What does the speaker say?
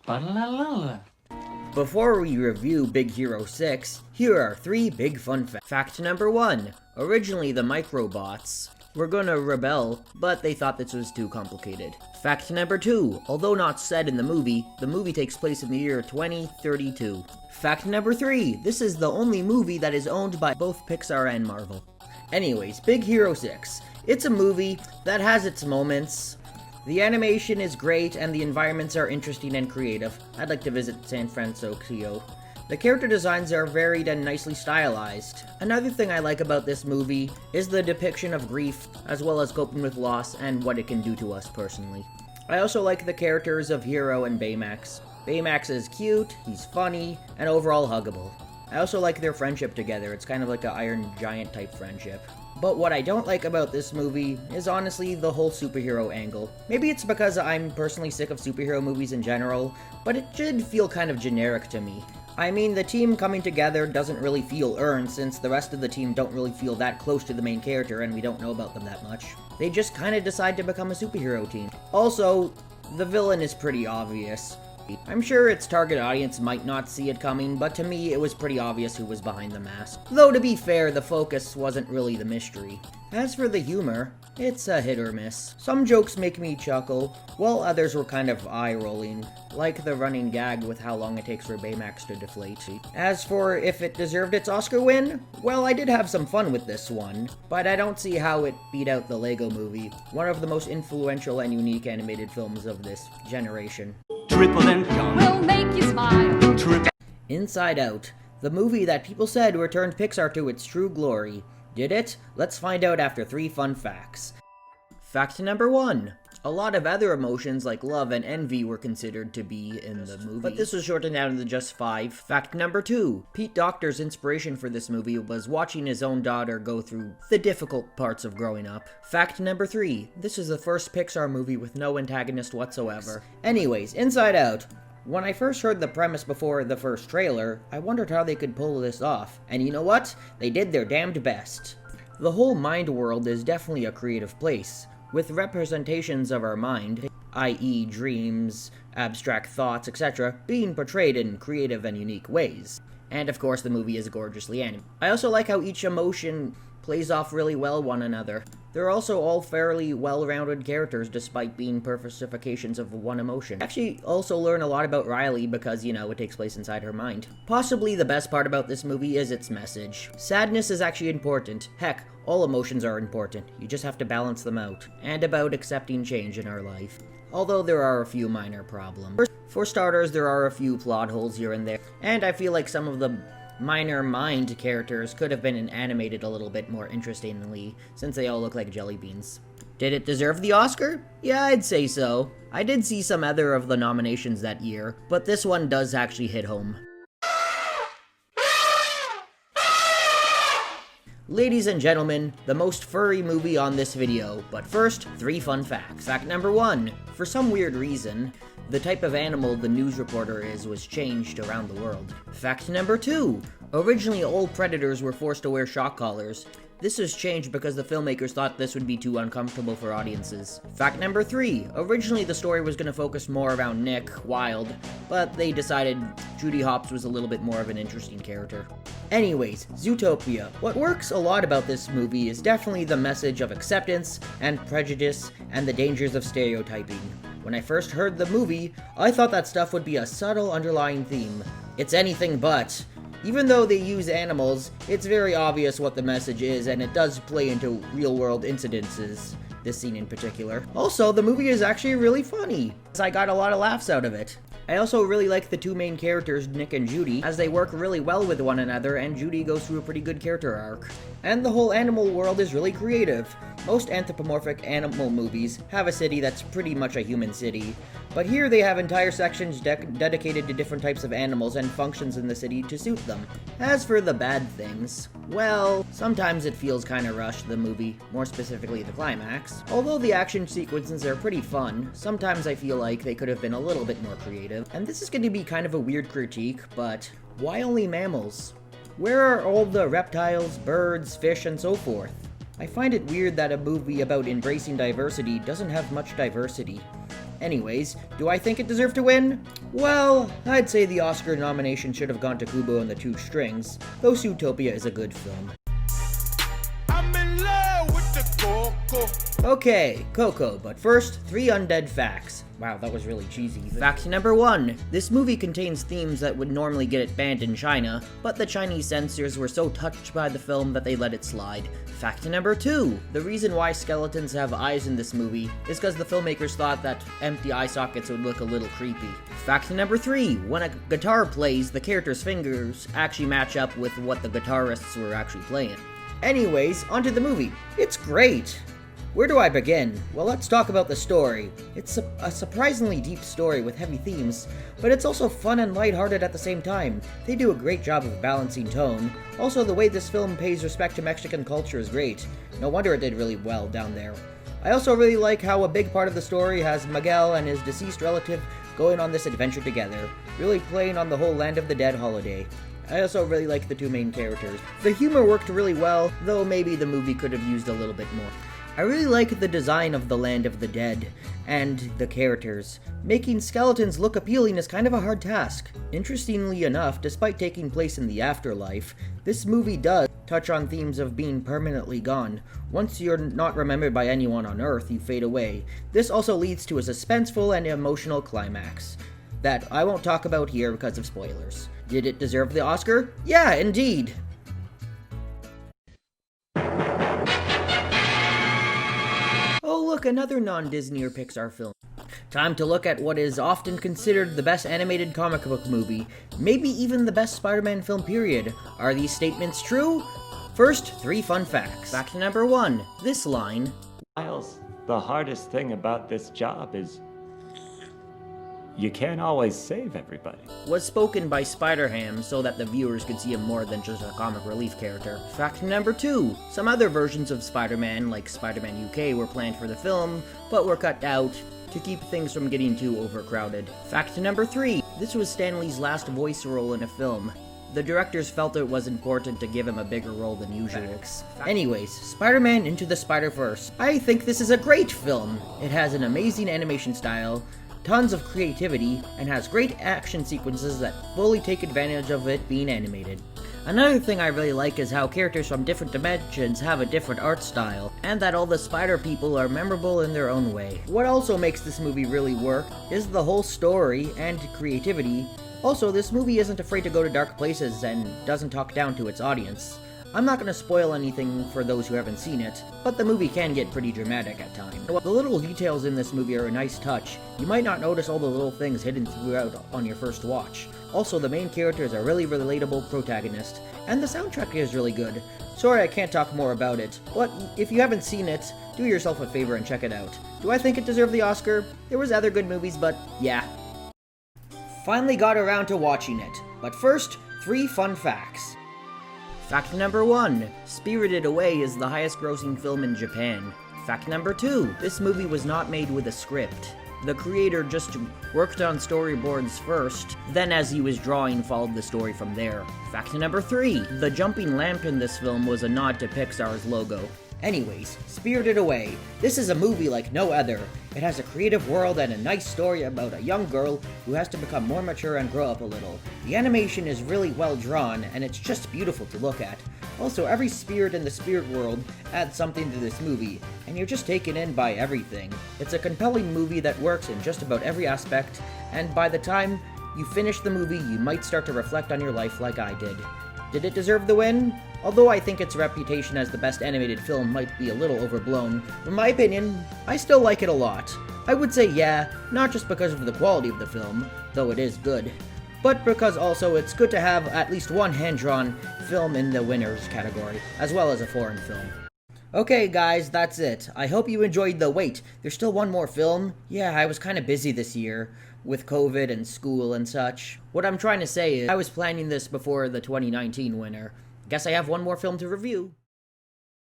Ba-la-la-la. Before we review Big Hero 6, here are 3 big fun facts. Fact number 1. Originally the Microbots were gonna rebel, but they thought this was too complicated. Fact number 2. Although not said in the movie takes place in the year 2032. Fact number 3. This is the only movie that is owned by both Pixar and Marvel. Anyways, Big Hero 6. It's a movie that has its moments. The animation is great and the environments are interesting and creative. I'd like to visit San Francisco. The character designs are varied and nicely stylized. Another thing I like about this movie is the depiction of grief, as well as coping with loss and what it can do to us personally. I also like the characters of Hero and Baymax. Baymax is cute, he's funny, and overall huggable. I also like their friendship together. It's kind of like an Iron Giant type friendship. But what I don't like about this movie is honestly the whole superhero angle. Maybe it's because I'm personally sick of superhero movies in general, but it did feel kind of generic to me. I mean, the team coming together doesn't really feel earned since the rest of the team don't really feel that close to the main character and we don't know about them that much. They just kind of decide to become a superhero team. Also, the villain is pretty obvious. I'm sure its target audience might not see it coming, but to me it was pretty obvious who was behind the mask. Though to be fair, the focus wasn't really the mystery. As for the humor, it's a hit or miss. Some jokes make me chuckle, while others were kind of eye-rolling, like the running gag with how long it takes for Baymax to deflate. As for if it deserved its Oscar win, well, I did have some fun with this one, but I don't see how it beat out the Lego Movie, one of the most influential and unique animated films of this generation. Triple and young will make you smile. Inside Out, the movie that people said returned Pixar to its true glory. Did it? Let's find out after 3 fun facts. Fact number 1. A lot of other emotions like love and envy were considered to be in the movie, but this was shortened down to just 5. Fact number 2. Pete Docter's inspiration for this movie was watching his own daughter go through the difficult parts of growing up. Fact number 3. This is the first Pixar movie with no antagonist whatsoever. Anyways, Inside Out. When I first heard the premise before the first trailer, I wondered how they could pull this off, and you know what? They did their damned best. The whole mind world is definitely a creative place, with representations of our mind, i.e. dreams, abstract thoughts, etc., being portrayed in creative and unique ways. And of course the movie is gorgeously animated. I also like how each emotion plays off really well one another. They're also all fairly well-rounded characters despite being personifications of one emotion. I actually also learn a lot about Riley because, you know, it takes place inside her mind. Possibly the best part about this movie is its message. Sadness is actually important. Heck, all emotions are important. You just have to balance them out. And about accepting change in our life. Although there are a few minor problems. For starters, there are a few plot holes here and there. And I feel like some of the minor mind characters could have been animated a little bit more interestingly, since they all look like jelly beans. Did it deserve the Oscar? Yeah, I'd say so. I did see some other of the nominations that year, but this one does actually hit home. Ladies and gentlemen, the most furry movie on this video, but first, 3 fun facts. Fact number 1. For some weird reason, the type of animal the news reporter is was changed around the world. Fact number 2. Originally, all predators were forced to wear shock collars. This was changed because the filmmakers thought this would be too uncomfortable for audiences. Fact number 3. Originally, the story was going to focus more around Nick Wilde, but they decided Judy Hopps was a little bit more of an interesting character. Anyways, Zootopia. What works a lot about this movie is definitely the message of acceptance and prejudice and the dangers of stereotyping. When I first heard the movie, I thought that stuff would be a subtle underlying theme. It's anything but. Even though they use animals, it's very obvious what the message is, and it does play into real-world incidences, this scene in particular. Also, the movie is actually really funny, so I got a lot of laughs out of it. I also really like the 2 main characters, Nick and Judy, as they work really well with one another, and Judy goes through a pretty good character arc. And the whole animal world is really creative. Most anthropomorphic animal movies have a city that's pretty much a human city, but here they have entire sections dedicated to different types of animals and functions in the city to suit them. As for the bad things, well, sometimes it feels kinda rushed, the movie, more specifically the climax. Although the action sequences are pretty fun, sometimes I feel like they could have been a little bit more creative. And this is going to be kind of a weird critique, but why only mammals? Where are all the reptiles, birds, fish, and so forth? I find it weird that a movie about embracing diversity doesn't have much diversity. Anyways, do I think it deserved to win? Well, I'd say the Oscar nomination should have gone to Kubo and the Two Strings, though Zootopia is a good film. I'm in love with the Coco. Okay, Coco, but first, 3 undead facts. Wow, that was really cheesy. Fact number 1. This movie contains themes that would normally get it banned in China, but the Chinese censors were so touched by the film that they let it slide. Fact number 2. The reason why skeletons have eyes in this movie is because the filmmakers thought that empty eye sockets would look a little creepy. Fact number 3. When a guitar plays, the character's fingers actually match up with what the guitarists were actually playing. Anyways, onto the movie. It's great! Where do I begin? Well, let's talk about the story. It's a surprisingly deep story with heavy themes, but it's also fun and lighthearted at the same time. They do a great job of balancing tone. Also, the way this film pays respect to Mexican culture is great. No wonder it did really well down there. I also really like how a big part of the story has Miguel and his deceased relative going on this adventure together, really playing on the whole Land of the Dead holiday. I also really like the 2 main characters. The humor worked really well, though maybe the movie could have used a little bit more. I really like the design of the Land of the Dead and the characters. Making skeletons look appealing is kind of a hard task. Interestingly enough, despite taking place in the afterlife, this movie does touch on themes of being permanently gone. Once you're not remembered by anyone on Earth, you fade away. This also leads to a suspenseful and emotional climax that I won't talk about here because of spoilers. Did it deserve the Oscar? Yeah, indeed! Oh look, another non-Disney or Pixar film. Time to look at what is often considered the best animated comic book movie, maybe even the best Spider-Man film period. Are these statements true? First, 3 fun facts. Fact number 1. This line, Miles, the hardest thing about this job is you can't always save everybody. was spoken by Spider-Ham so that the viewers could see him more than just a comic relief character. Fact number 2. Some other versions of Spider-Man, like Spider-Man UK, were planned for the film, but were cut out to keep things from getting too overcrowded. Fact number 3. This was Stan Lee's last voice role in a film. The directors felt it was important to give him a bigger role than usual. Anyways, Spider-Man Into the Spider-Verse. I think this is a great film. It has an amazing animation style, tons of creativity, and has great action sequences that fully take advantage of it being animated. Another thing I really like is how characters from different dimensions have a different art style, and that all the spider people are memorable in their own way. What also makes this movie really work is the whole story and creativity. Also, this movie isn't afraid to go to dark places and doesn't talk down to its audience. I'm not going to spoil anything for those who haven't seen it, but the movie can get pretty dramatic at times. The little details in this movie are a nice touch. You might not notice all the little things hidden throughout on your first watch. Also, the main character is a really relatable protagonist, and the soundtrack is really good. Sorry I can't talk more about it, but if you haven't seen it, do yourself a favor and check it out. Do I think it deserved the Oscar? There was other good movies, but yeah. Finally got around to watching it, but first, 3 fun facts. Fact number 1. Spirited Away is the highest grossing film in Japan. Fact number 2. This movie was not made with a script. The creator just worked on storyboards first, then as he was drawing followed the story from there. Fact number 3. The jumping lamp in this film was a nod to Pixar's logo. Anyways, Spirited Away. This is a movie like no other. It has a creative world and a nice story about a young girl who has to become more mature and grow up a little. The animation is really well drawn, and it's just beautiful to look at. Also, every spirit in the spirit world adds something to this movie, and you're just taken in by everything. It's a compelling movie that works in just about every aspect, and by the time you finish the movie, you might start to reflect on your life like I did. Did it deserve the win? Although I think its reputation as the best animated film might be a little overblown, in my opinion, I still like it a lot. I would say yeah, not just because of the quality of the film, though it is good, but because also it's good to have at least one hand-drawn film in the winners category, as well as a foreign film. Okay guys, that's it. I hope you enjoyed the wait. There's still one more film? Yeah, I was kinda busy this year, with COVID and school and such. What I'm trying to say is, I was planning this before the 2019 winner. Guess I have one more film to review.